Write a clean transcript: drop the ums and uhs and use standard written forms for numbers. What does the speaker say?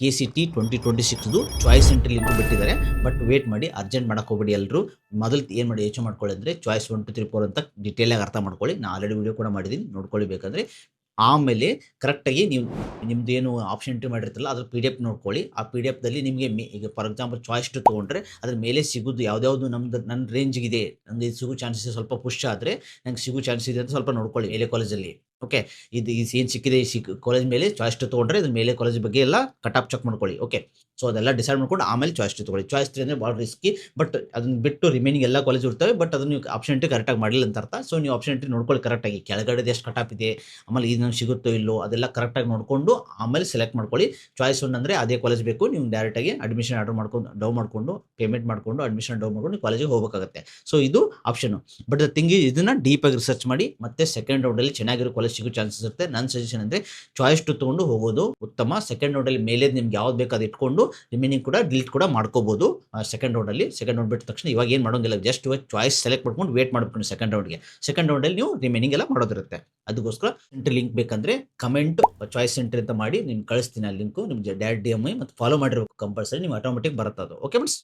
KCT 2026 choice entry link ಬಿಟ್ಟಿದ್ದಾರೆ. But wait ಮಾಡಿ, urgent ಮಾಡಕ್ಕೆ ಹೋಗ್ಬೇಡಿ ಎಲ್ಲರೂ. ಮೊದಲು ಏನು ಮಾಡಿ ಯೋಚನೆ ಮಾಡ್ಕೊಳ್ಳಿ ಅಂದರೆ ಚಾಯ್ಸ್ 1 2 3 4 ಅಂತ ಡೀಟೇಲಾಗಿ ಅರ್ಥ ಮಾಡ್ಕೊಳ್ಳಿ. ನಾನು ಆಲ್ರೆಡಿ ವಿಡಿಯೋ ಕೂಡ ಮಾಡಿದ್ದೀನಿ, ನೋಡ್ಕೊಳ್ಳಿ ಬೇಕಾದರೆ. ಆಮೇಲೆ ಕರೆಕ್ಟಾಗಿ ನೀವು ನಿಮ್ದೇನು ಆಪ್ಷನ್ ಎಂಟ್ರಿ ಮಾಡಿರ್ತಿರಲ್ಲ ಅದ್ರ PDF ನೋಡ್ಕೊಳ್ಳಿ. ಆ PDFದಲ್ಲಿ ನಿಮಗೆ ಈಗ ಫಾರ್ ಎಕ್ಸಾಂಪಲ್ ಚಾಯ್ಸ್ 2 ತೊಗೊಂಡ್ರೆ ಅದ್ರ ಮೇಲೆ ಸಿಗೋದು ಯಾವ್ದ್ಯಾವುದು ನನ್ನ ರೇಂಜ್ಗಿದೆ, ನನಗೆ ಇದು ಸಿಗೋ ಚಾನ್ಸಸ್ ಸ್ವಲ್ಪ ಪುಷ್ ಆದರೆ ನಂಗೆ ಸಿಗೋ ಚಾನ್ಸ್ ಇದೆ ಅಂತ ಸ್ವಲ್ಪ ನೋಡ್ಕೊಳ್ಳಿ ಮೇಲೆ ಕಾಲೇಜಲ್ಲಿ. ಓಕೆ, ಇದು ಏನು ಸಿಕ್ಕಿದೆ ಈ ಕಾಲೇಜ್ ಮೇಲೆ ಚಾಯ್ಸ್ 2 ತೊಗೊಂಡ್ರೆ ಅದ್ರ ಮೇಲೆ ಕಾಲೇಜ್ ಬಗ್ಗೆ ಎಲ್ಲ ಕಟ್ ಆಫ್ ಚೆಕ್ ಮಾಡ್ಕೊಳ್ಳಿ. ಓಕೆ, ಸೊ ಅದೆಲ್ಲ ಡಿಸೈಡ್ ಮಾಡ್ಕೊಂಡು ಆಮೇಲೆ ಚಾಯ್ಸ್ 2 ತೊಗೊಳ್ಳಿ. ಚಾಯ್ಸ್ 3 ಅಂದರೆ ಭಾಳ ರಿಸ್ಕಿ, ಬಟ್ ಅದನ್ನ ಬಿಟ್ಟು ರಿಮೈನಿಂಗ್ ಎಲ್ಲ ಕಾಲೇಜ್ ಇರ್ತವೆ. ಬಟ್ ಅದನ್ನು ನೀವು ಆಪ್ಷನ್ ಎಂಟ್ರಿ ಕರೆಕ್ಟಾಗಿ ಮಾಡಿಲ್ಲ ಅಂತ ಅರ್ಥ. ಸೊ ನೀವು ಆಪ್ಷನ್ ಎಂಟ್ರಿ ನೋಡ್ಕೊಳ್ಳಿ ಕರೆಕ್ಟಾಗಿ, ಕೆಳಗಡೆ ಎಷ್ಟು ಕಟ್ ಆಫ್ ಇದೆ, ಆಮೇಲೆ ಇದು ನಂಗೆ ಸಿಗುತ್ತೋ ಇಲ್ಲೋ ಅದೆಲ್ಲ ಕರೆಕ್ಟಾಗಿ ನೋಡಿಕೊಂಡು ಆಮೇಲೆ ಸೆಲೆಕ್ಟ್ ಮಾಡ್ಕೊಳ್ಳಿ. ಚಾಯ್ಸ್ 1 ಅಂದರೆ ಅದೇ ಕಾಲೇಜ್ ಬೇಕು, ನೀವು ಡೈರೆಕ್ಟಾಗಿ ಅಡ್ಮಿಷನ್ ಆರ್ಡರ್ ಮಾಡ್ಕೊಂಡು ಡೌನ್ ಮಾಡಿಕೊಂಡು ಪೇಮೆಂಟ್ ಮಾಡಿಕೊಂಡು ಅಡ್ಮಿಷನ್ ಡೌನ್ ಮಾಡ್ಕೊಂಡು ಕಾಲೇಜಿಗೆ ಹೋಗಬೇಕಾಗುತ್ತೆ. ಸೊ ಇದು ಆಪ್ಷನು. ಬಟ್ ಥಿಂಗ್ ಇದನ್ನು ಡೀಪಾಗಿ ರಿಸರ್ಚ್ ಮಾಡಿ ಮತ್ತೆ ಸೆಕೆಂಡ್ ರೌಂಡಲ್ಲಿ ಚೆನ್ನಾಗಿರೋ ಕಾಲೇಜ್ ಸಿಗೋ ಚಾನ್ಸಸ್ ಇರುತ್ತೆ. ನನ್ನ ಸಜೆಷನ್ ಅಂದರೆ ಚಾಯ್ಸ್ 2 ತೊಗೊಂಡು ಹೋಗೋದು ಉತ್ತಮ. ಸೆಕೆಂಡ್ ರೌಂಡಲ್ಲಿ ಮೇಲೆ ನಿಮ್ಗೆ ಯಾವ್ದು ಬೇಕು ಅದು ಇಟ್ಕೊಂಡು ರಿಮೈನಿಂಗ್ ಕೂಡ ಡಿಲೀಟ್ ಕೂಡ ಮಾಡ್ಕೋಬಹುದು ಸೆಕೆಂಡ್ ರೌಂಡಲ್ಲಿ. ಸೆಕೆಂಡ್ ರೌಂಡ್ ಬಿಟ್ಟ ತಕ್ಷಣ ಇವಾಗ ಏನು ಮಾಡೋಂಗಿಲ್ಲ, ಜಸ್ಟ್ ಚಾಯ್ಸ್ ಸೆಲೆಕ್ಟ್ ಮಾಡ್ಕೊಂಡು ವೇಟ್ ಮಾಡ್ಕೊಂಡು ಸೆಕೆಂಡ್ ರೌಂಡ್ಗೆ. ಸೆಕೆಂಡ್ ರೌಂಡಲ್ಲಿ ನೀವು ರಿಮೈನಿಂಗ್ ಎಲ್ಲ ಮಾಡೋದಿರುತ್ತೆ. ಅದಕ್ಕೋಸ್ಕರ ಎಂಟ್ರಿ ಲಿಂಕ್ ಬೇಕಂದ್ರೆ ಕಮೆಂಟ್ ಚಾಯ್ಸ್ ಎಂಟ್ರಿ ಅಂತ ಮಾಡಿ ನಿಮ್ಗೆ ಕಳಿಸ್ತೀನಿ. ಆ ಲಿಂಕು ನಿಮ್ಗೆ ಡೈರೆಕ್ಟ್ DM ಮತ್ತು ಫಾಲೋ ಮಾಡಿರ್ಬೇಕು ಕಂಪಲ್ಸರಿ, ನೀವು ಆಟೋಮೆಟಿಕ್ ಬರುತ್ತೆ ಅದು. Okay friends.